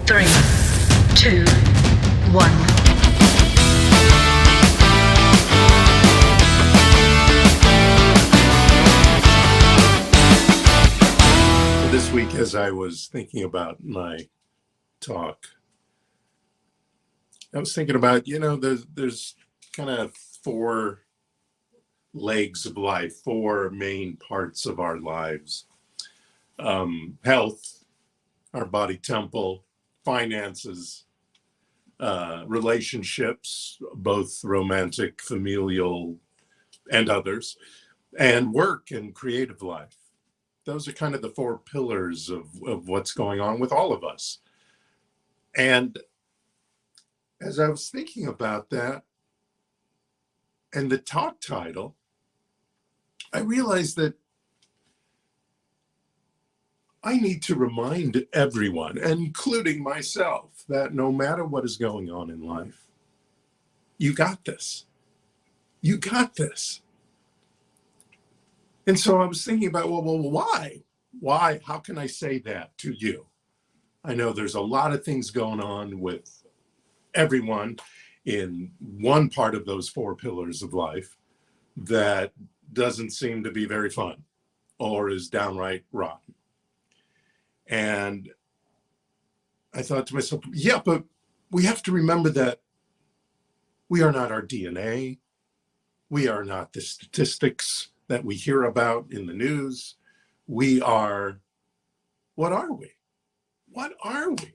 3, 2, 1. This week, as I was thinking about my talk, I was thinking about, there's kind of 4 legs of life, 4 main parts of our lives. Health, our body temple, finances, relationships, both romantic, familial, and others, and work and creative life. Those are kind of the 4 pillars of what's going on with all of us. And as I was thinking about that and the talk title, I realized that I need to remind everyone, including myself, that no matter what is going on in life, you got this. You got this. And so I was thinking about, well, why? Why? How can I say that to you? I know there's a lot of things going on with everyone in one part of those 4 pillars of life that doesn't seem to be very fun or is downright rotten. And I thought to myself, yeah, but we have to remember that we are not our DNA. We are not the statistics that we hear about in the news. We are, what are we? What are we?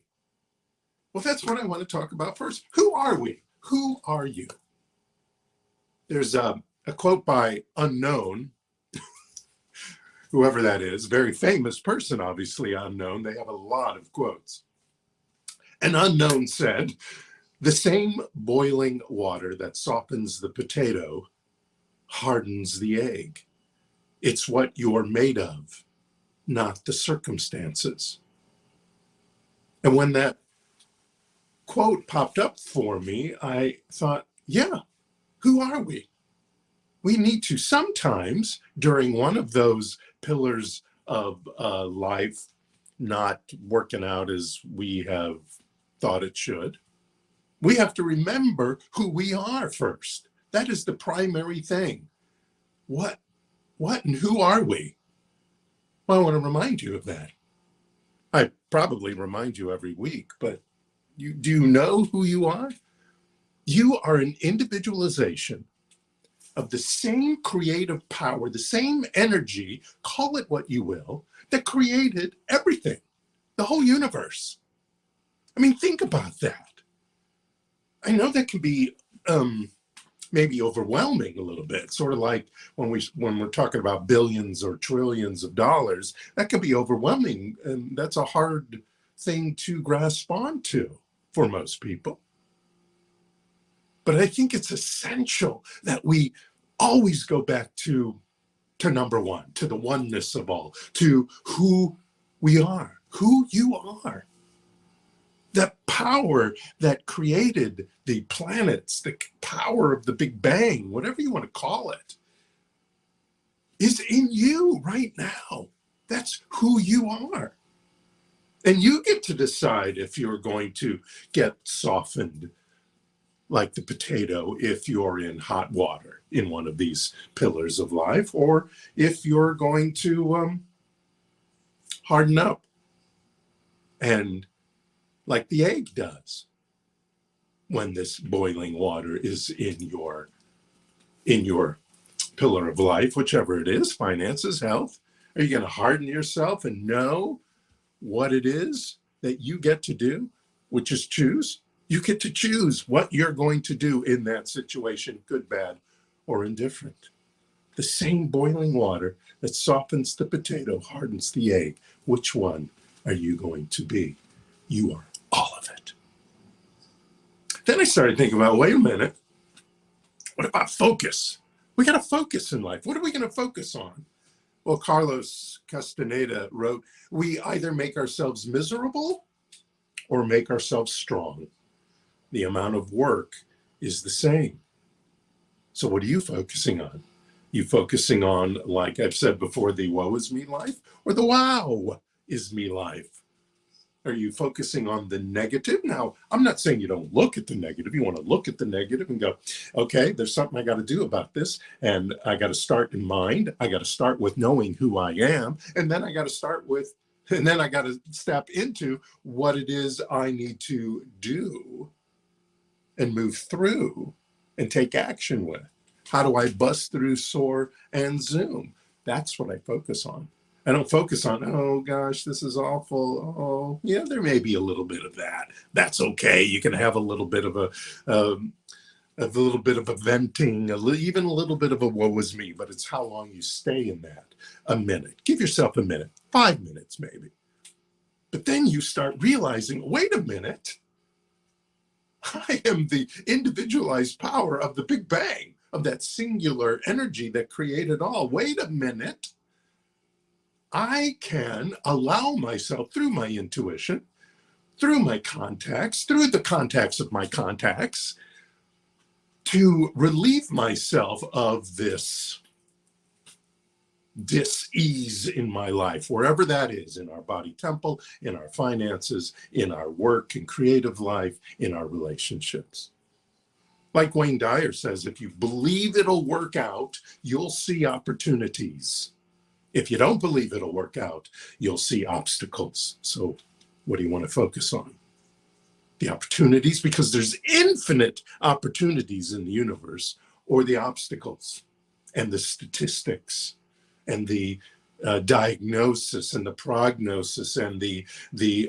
Well, that's what I want to talk about first. Who are we? Who are you? There's a quote by Unknown, whoever that is, very famous person, obviously Unknown. They have a lot of quotes. And Unknown said, "The same boiling water that softens the potato hardens the egg. It's what you're made of, not the circumstances." And when that quote popped up for me, I thought, yeah, who are we? We need to sometimes, during one of those pillars of life not working out as we have thought it should, we have to remember who we are first. That is the primary thing. What and who are we? Well, I want to remind you of that. I probably remind you every week, but do you know who you are? You are an individualization of the same creative power, the same energy, call it what you will, that created everything, the whole universe. I mean, think about that. I know that can be maybe overwhelming a little bit, sort of like when we're talking about billions or trillions of dollars, that can be overwhelming, and that's a hard thing to grasp onto for most people. But I think it's essential that we always go back to number one, to the oneness of all, to who we are, who you are. That power that created the planets, the power of the Big Bang, whatever you want to call it, is in you right now. That's who you are. And you get to decide if you're going to get softened like the potato if you're in hot water in one of these pillars of life, or if you're going to harden up and like the egg does when this boiling water is in your pillar of life, whichever it is, finances, health. Are you going to harden yourself and know what it is that you get to do, which is choose? You get to choose what you're going to do in that situation, good, bad, or indifferent. The same boiling water that softens the potato hardens the egg. Which one are you going to be? You are all of it. Then I started thinking about, wait a minute, what about focus? We got to focus in life. What are we going to focus on? Well, Carlos Castaneda wrote, we either make ourselves miserable or make ourselves strong. The amount of work is the same. So what are you focusing on? You focusing on, like I've said before, the woe is me life or the wow is me life? Are you focusing on the negative? Now, I'm not saying you don't look at the negative. You want to look at the negative and go, okay, there's something I got to do about this. And I got to start in mind. I got to start with knowing who I am. And then I got to step into what it is I need to do and move through and take action with. How do I bust through, soar, and zoom? That's what I focus on. I don't focus on, oh gosh, this is awful. Oh, yeah, there may be a little bit of that. That's okay. You can have a little bit of a venting, even a little bit of a woe is me, but it's how long you stay in that. A minute. Give yourself a minute, 5 minutes maybe. But then you start realizing, wait a minute, I am the individualized power of the Big Bang, of that singular energy that created all. Wait a minute. I can allow myself through my intuition, through my contacts, through the contacts of my contacts, to relieve myself of this dis-ease in my life, wherever that is, in our body temple, in our finances, in our work and creative life, in our relationships. Like Wayne Dyer says, if you believe it'll work out, you'll see opportunities. If you don't believe it'll work out, you'll see obstacles. So what do you want to focus on? The opportunities, because there's infinite opportunities in the universe, or the obstacles and the statistics and the diagnosis and the prognosis and the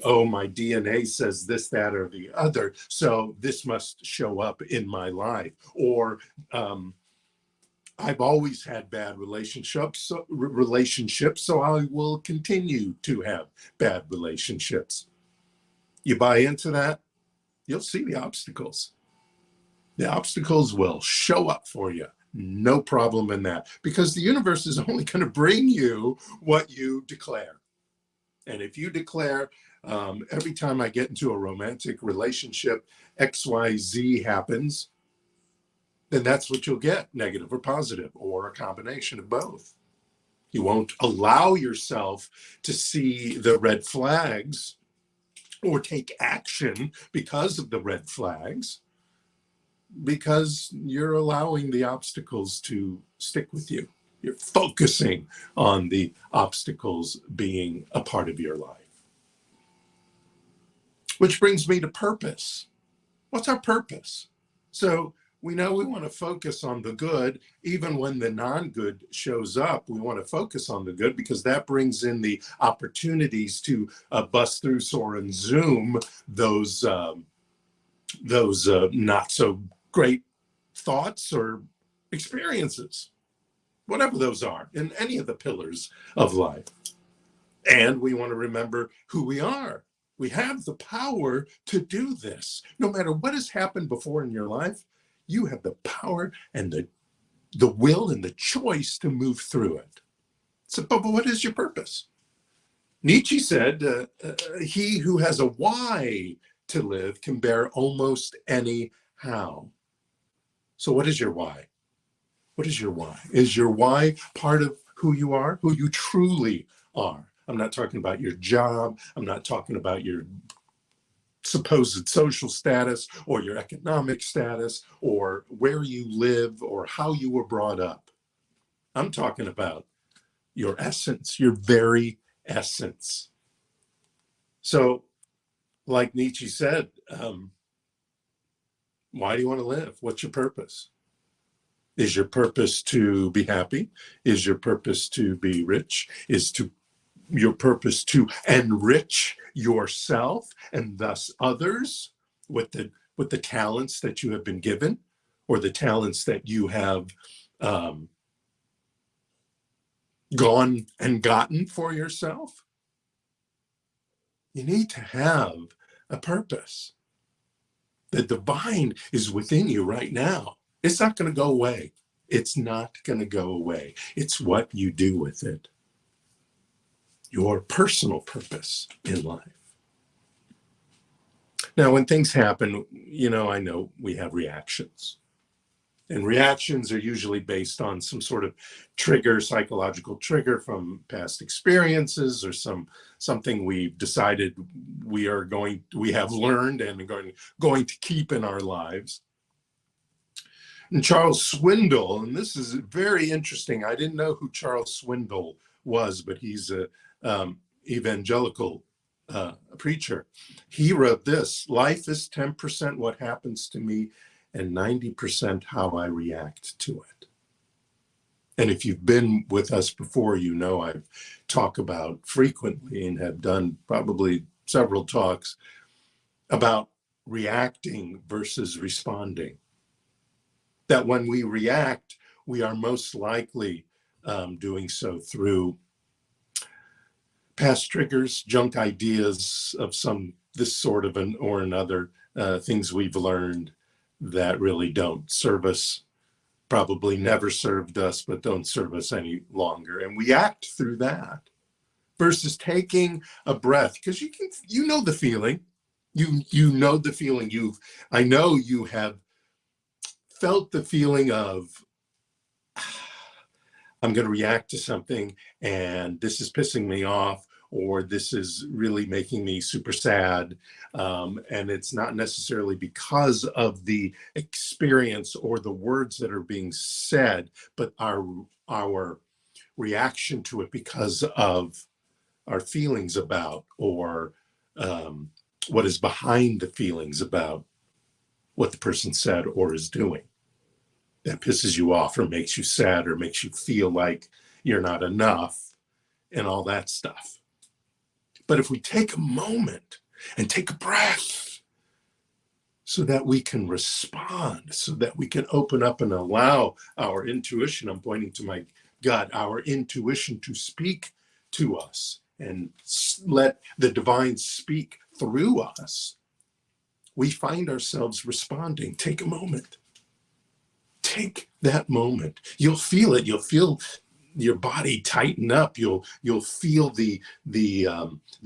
oh, my DNA says this, that, or the other, so this must show up in my life. Or I've always had bad relationships, so I will continue to have bad relationships. You buy into that, you'll see the obstacles. The obstacles will show up for you. No problem in that, because the universe is only going to bring you what you declare. And if you declare, every time I get into a romantic relationship, XYZ happens, then that's what you'll get, negative or positive, or a combination of both. You won't allow yourself to see the red flags or take action because of the red flags, because you're allowing the obstacles to stick with you. You're focusing on the obstacles being a part of your life. Which brings me to purpose. What's our purpose? So we know we want to focus on the good. Even when the non-good shows up, we want to focus on the good, because that brings in the opportunities to bust through, soar, and zoom those not so great thoughts or experiences, whatever those are, in any of the pillars of life. And we want to remember who we are. We have the power to do this. No matter what has happened before in your life, you have the power and the will and the choice to move through it. So, but what is your purpose? Nietzsche said, he who has a why to live can bear almost any how. So what is your why? What is your why? Is your why part of who you are, who you truly are? I'm not talking about your job. I'm not talking about your supposed social status or your economic status or where you live or how you were brought up. I'm talking about your essence, your very essence. So, like Nietzsche said, why do you want to live? What's your purpose? Is your purpose to be happy? Is your purpose to be rich? Is your purpose to enrich yourself and thus others with the talents that you have been given, or the talents that you have gone and gotten for yourself? You need to have a purpose. The divine is within you right now. It's not going to go away. It's not going to go away. It's what you do with it. Your personal purpose in life. Now, when things happen, I know we have reactions. And reactions are usually based on some sort of trigger, psychological trigger from past experiences, or some something we've decided we have learned and are going to keep in our lives. And Charles Swindoll, and this is very interesting. I didn't know who Charles Swindoll was, but he's a evangelical preacher. He wrote this: life is 10% what happens to me and 90% how I react to it. And if you've been with us before, you know I've talked about frequently and have done probably several talks about reacting versus responding. That when we react, we are most likely doing so through past triggers, junk ideas of this sort of an or another, things we've learned that really don't serve us, probably never served us, but don't serve us any longer. And we act through that versus taking a breath, because you know the feeling. You know the feeling. I know you have felt the feeling of, I'm going to react to something and this is pissing me off, or this is really making me super sad. And it's not necessarily because of the experience or the words that are being said, but our reaction to it because of our feelings about, or what is behind the feelings about what the person said or is doing that pisses you off or makes you sad or makes you feel like you're not enough and all that stuff. But if we take a moment and take a breath so that we can respond, so that we can open up and allow our intuition, I'm pointing to my gut, our intuition to speak to us and let the divine speak through us, we find ourselves responding. Take a moment. Take that moment. You'll feel it. You'll feel your body tighten up. You'll feel the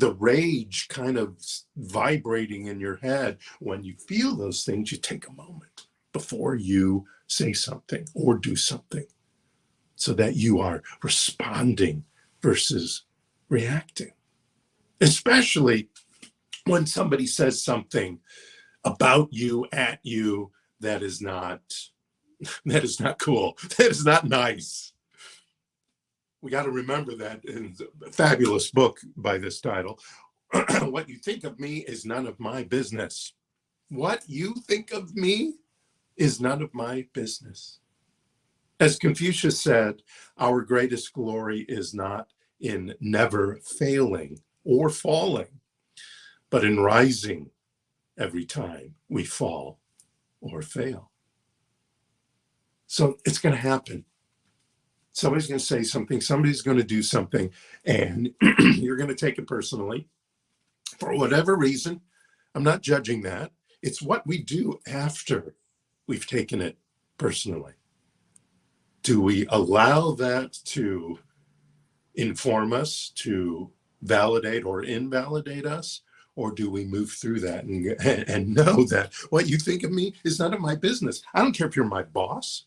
rage kind of vibrating in your head. When you feel those things, you take a moment before you say something or do something, so that you are responding versus reacting. Especially when somebody says something about you, at you, that is not cool. That is not nice. We got to remember that in a fabulous book by this title. What you think of me is none of my business. What you think of me is none of my business. As Confucius said, our greatest glory is not in never failing or falling, but in rising every time we fall or fail. So it's going to happen. Somebody's going to say something, somebody's going to do something, and you're going to take it personally for whatever reason. I'm not judging that. It's what we do after we've taken it personally. Do we allow that to inform us, to validate or invalidate us? Or do we move through that and know that what you think of me is none of my business? I don't care if you're my boss.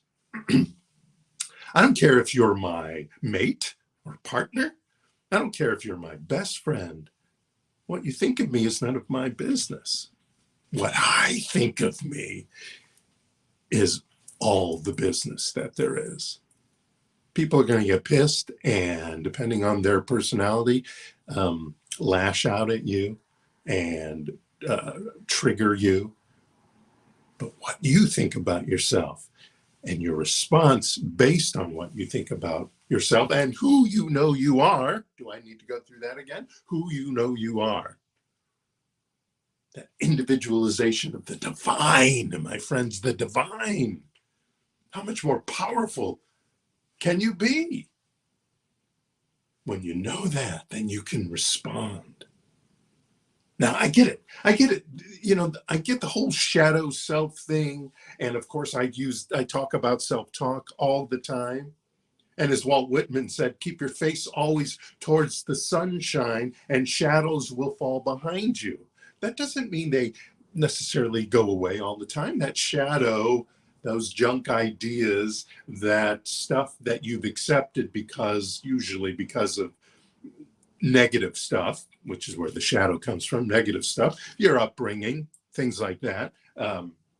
I don't care if you're my mate or partner. I don't care if you're my best friend. What you think of me is none of my business. What I think of me is all the business that there is. People are going to get pissed and, depending on their personality, lash out at you and trigger you. But what you think about yourself and your response based on what you think about yourself and who you know you are. Do I need to go through that again? Who you know you are. That individualization of the divine, my friends, the divine. How much more powerful can you be? When you know that, then you can respond. Now, I get it. I get the whole shadow self thing. And of course, I talk about self-talk all the time. And as Walt Whitman said, keep your face always towards the sunshine and shadows will fall behind you. That doesn't mean they necessarily go away all the time. That shadow, those junk ideas, that stuff that you've accepted usually because of negative stuff, which is where the shadow comes from, negative stuff, your upbringing, things like that,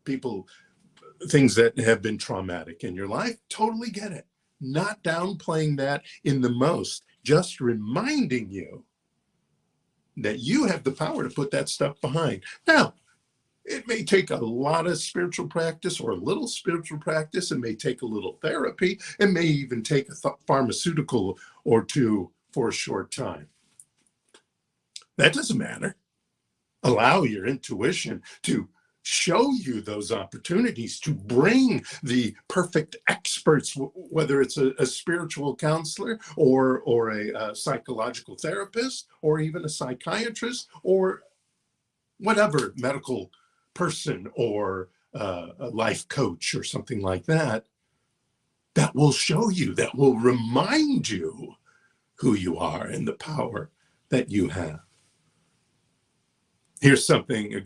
people, things that have been traumatic in your life, totally get it. Not downplaying that in the most, just reminding you that you have the power to put that stuff behind. Now, it may take a lot of spiritual practice or a little spiritual practice. It may take a little therapy. It may even take a pharmaceutical or two for a short time. That doesn't matter. Allow your intuition to show you those opportunities, to bring the perfect experts, whether it's a spiritual counselor or a psychological therapist or even a psychiatrist or whatever medical person or a life coach or something like that, that will show you, that will remind you who you are and the power that you have. Here's something Neil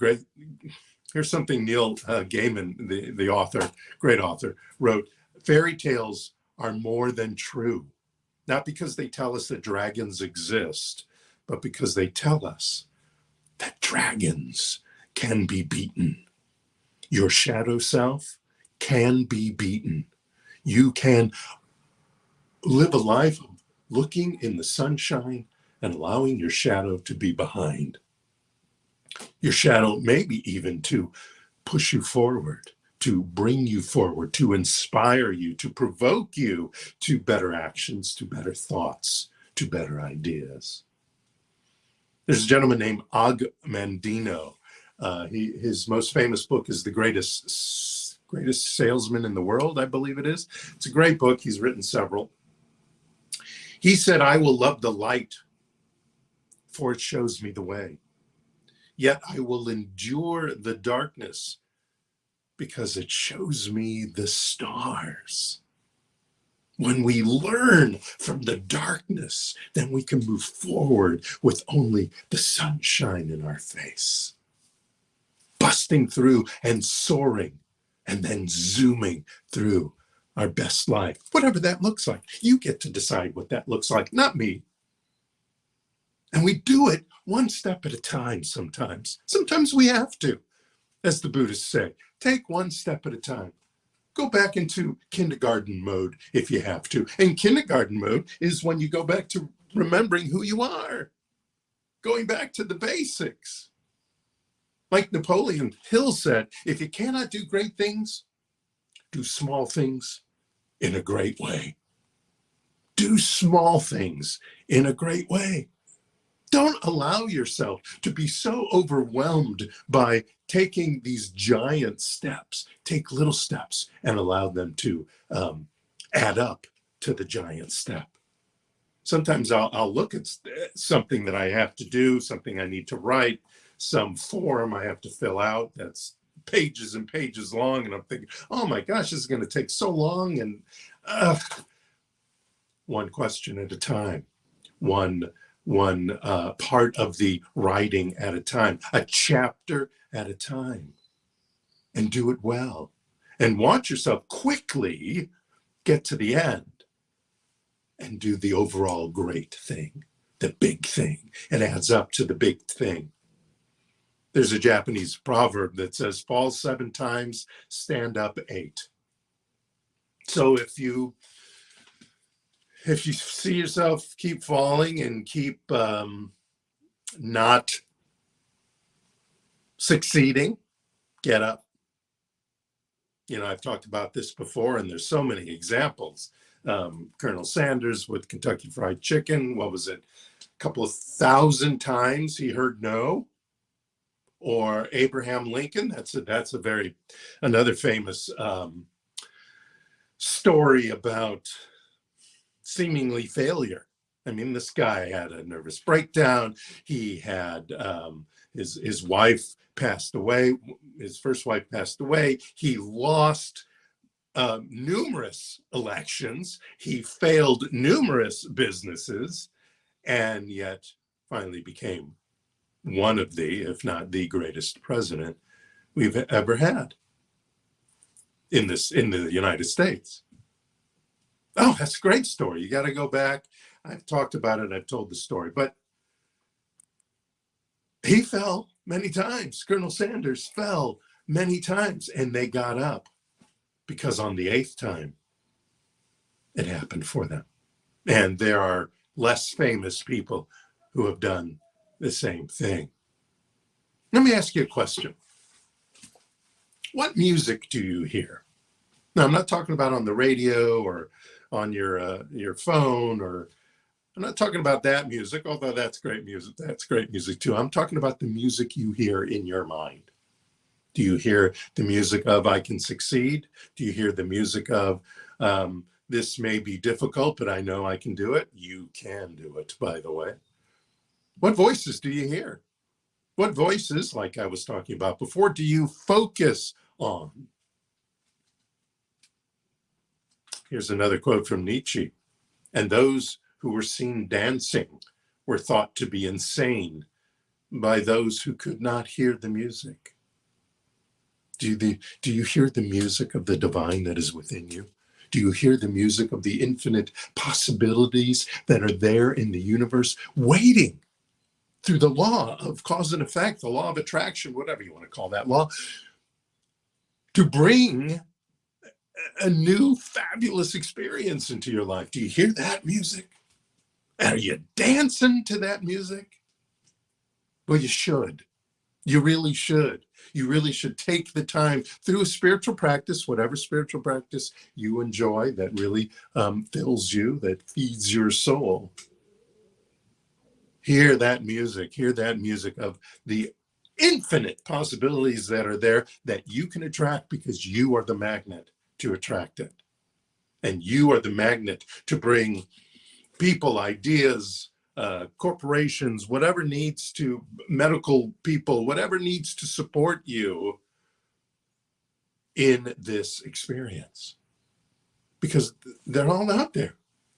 Gaiman, the author, great author, wrote, fairy tales are more than true, not because they tell us that dragons exist, but because they tell us that dragons can be beaten. Your shadow self can be beaten. You can live a life of looking in the sunshine and allowing your shadow to be behind. Your shadow maybe even to push you forward, to bring you forward, to inspire you, to provoke you to better actions, to better thoughts, to better ideas. There's a gentleman named Og Mandino. His most famous book is The Greatest Salesman in the World, I believe it is. It's a great book. He's written several. He said, I will love the light, for it shows me the way. Yet I will endure the darkness, because it shows me the stars. When we learn from the darkness, then we can move forward with only the sunshine in our face, busting through and soaring, and then zooming through our best life, whatever that looks like. You get to decide what that looks like, not me. And we do it one step at a time sometimes. Sometimes we have to, as the Buddhists say, take one step at a time. Go back into kindergarten mode if you have to. And kindergarten mode is when you go back to remembering who you are, going back to the basics. Like Napoleon Hill said, if you cannot do great things, do small things in a great way. Do small things in a great way. Don't allow yourself to be so overwhelmed by taking these giant steps. Take little steps and allow them to add up to the giant step. Sometimes I'll look at something that I have to do, something I need to write, some form I have to fill out that's pages and pages long, and I'm thinking, oh my gosh, this is going to take so long. And one question at a time, one part of the writing at a time, a chapter at a time, and do it well. And watch yourself quickly get to the end and do the overall great thing, the big thing. It adds up to the big thing. There's a Japanese proverb that says, fall 7 times, stand up 8. So if you see yourself keep falling and keep not succeeding, get up. You know, I've talked about this before, and there's so many examples. Colonel Sanders with Kentucky Fried Chicken, what was it? A couple of 1,000 times he heard no. Or Abraham Lincoln, that's another famous story about seemingly failure. I mean, this guy had a nervous breakdown. He had his wife passed away. His first wife passed away. He lost numerous elections. He failed numerous businesses, and yet finally became one of the, if not the greatest president we've ever had in the United States. Oh, that's a great story. You got to go back. I've talked about it. I've told the story, but He fell many times. Colonel Sanders fell many times, and they got up because on the 8th time, it happened for them. And there are less famous people who have done the same thing. Let me ask you a question. What music do you hear? Now, I'm not talking about on the radio or on your phone, or I'm not talking about that music, although that's great music. That's great music too. I'm talking about the music you hear in your mind. Do you hear the music of I Can Succeed? Do you hear the music of this may be difficult, but I know I can do it? You can do it, by the way. What voices do you hear? What voices, like I was talking about before, do you focus on? Here's another quote from Nietzsche. And those who were seen dancing were thought to be insane by those who could not hear the music. Do you hear the music of the divine that is within you? Do you hear the music of the infinite possibilities that are there in the universe waiting through the law of cause and effect, the law of attraction, whatever you want to call that law, to bring a new fabulous experience into your life? Do you hear that music? Are you dancing to that music? Well, you should. You really should. You really should take the time through a spiritual practice, whatever spiritual practice you enjoy that really fills you, that feeds your soul. Hear that music of the infinite possibilities that are there that you can attract because you are the magnet to attract it. And you are the magnet to bring people, ideas, corporations, whatever needs to, medical people, whatever needs to support you in this experience. Because they're all out there.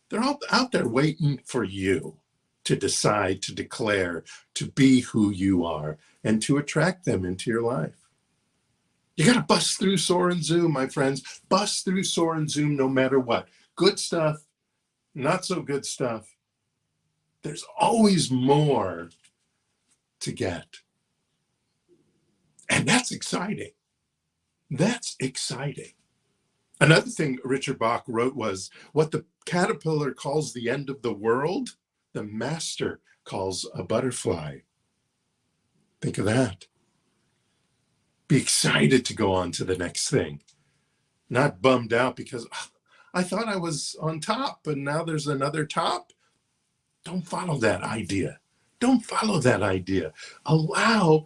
They're all out there waiting for you to decide, to declare, to be who you are, and to attract them into your life. You got to bust through, soar, and zoom, my friends. Bust through, soar, and zoom no matter what. Good stuff, not so good stuff. There's always more to get. And that's exciting. That's exciting. Another thing Richard Bach wrote was, what the caterpillar calls the end of the world, the master calls a butterfly. Think of that. Be excited to go on to the next thing. Not bummed out because I thought I was on top, but now there's another top. Don't follow that idea. Don't follow that idea. Allow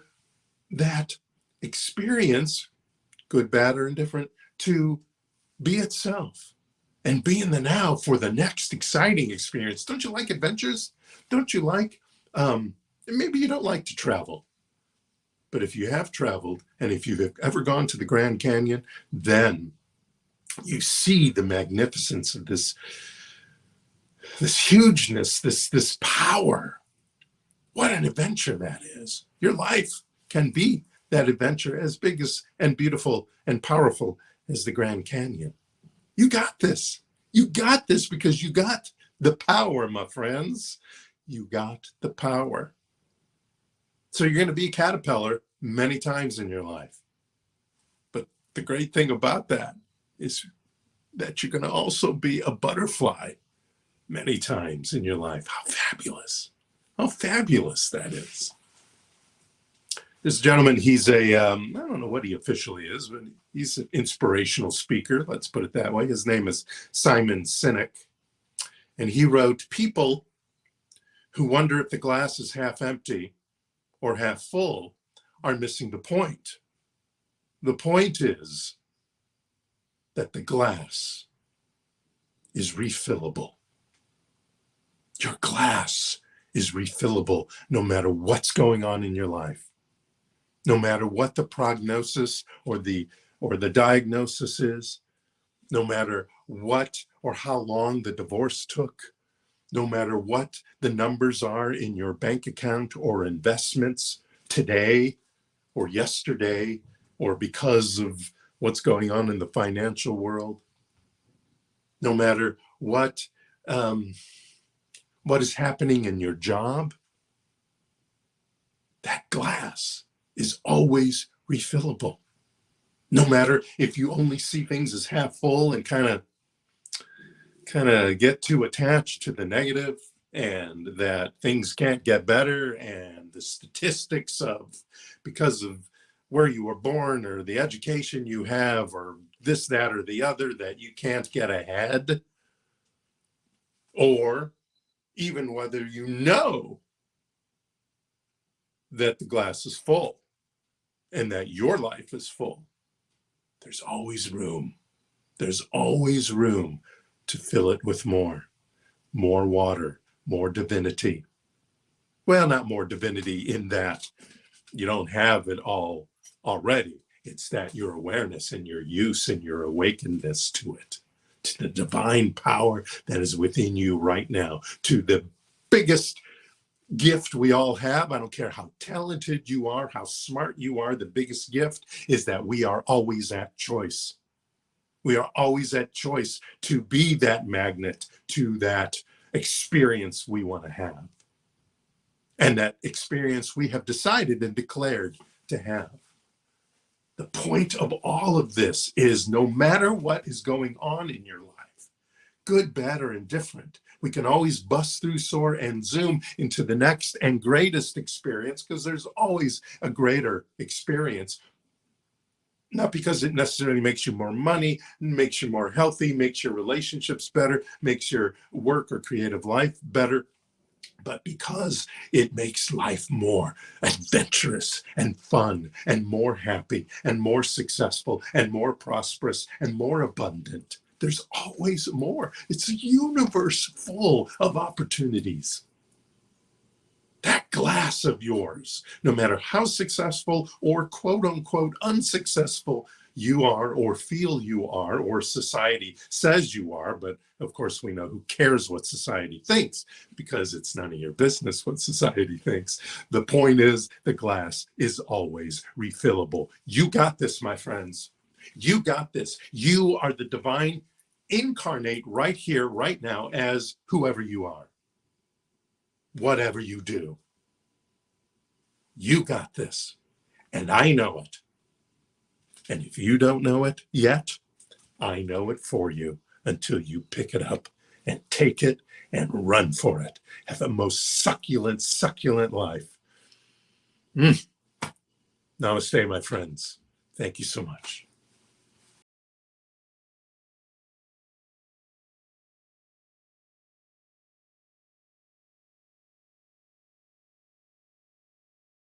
that experience, good, bad, or indifferent, to be itself and be in the now for the next exciting experience. Don't you like adventures? Don't you like, maybe you don't like to travel, but if you have traveled and if you've ever gone to the Grand Canyon, then you see the magnificence of this hugeness, this power. What an adventure that is. Your life can be that adventure, as big as and beautiful and powerful as the Grand Canyon. You got this. You got this because you got the power, my friends. You got the power. So you're going to be a caterpillar many times in your life. But the great thing about that is that you're going to also be a butterfly many times in your life. How fabulous. How fabulous that is. This gentleman, he's I don't know what he officially is, but he's an inspirational speaker. Let's put it that way. His name is Simon Sinek. And he wrote, people who wonder if the glass is half empty or half full are missing the point. The point is that the glass is refillable. Your glass is refillable no matter what's going on in your life. No matter what the prognosis or the diagnosis is, no matter what or how long the divorce took, no matter what the numbers are in your bank account or investments today or yesterday, or because of what's going on in the financial world, no matter what is happening in your job, that glass is always refillable. No matter if you only see things as half full and kind of get too attached to the negative, and that things can't get better, and the statistics of because of where you were born or the education you have or this, that, or the other, that you can't get ahead, or even whether you know that the glass is full and that your life is full. There's always room. There's always room to fill it with more water, more divinity. Well, not more divinity in that you don't have it all already. It's that your awareness and your use and your awakenedness to it, to the divine power that is within you right now, to the biggest gift we all have. I don't care how talented you are, how smart you are, the biggest gift is that we are always at choice. We are always at choice to be that magnet to that experience we want to have. And that experience we have decided and declared to have. The point of all of this is no matter what is going on in your life, good, bad, or indifferent, we can always bust through, soar, and zoom into the next and greatest experience, because there's always a greater experience. Not because it necessarily makes you more money, makes you more healthy, makes your relationships better, makes your work or creative life better, but because it makes life more adventurous and fun and more happy and more successful and more prosperous and more abundant. There's always more. It's a universe full of opportunities. That glass of yours, no matter how successful or quote unquote unsuccessful you are or feel you are or society says you are, but of course we know who cares what society thinks, because it's none of your business what society thinks. The point is the glass is always refillable. You got this, my friends. You got this. You are the divine incarnate right here, right now, as whoever you are. Whatever you do, you got this, and I know it. And if you don't know it yet, I know it for you until you pick it up and take it and run for it. Have the most succulent, succulent life. Namaste, my friends. Thank you so much.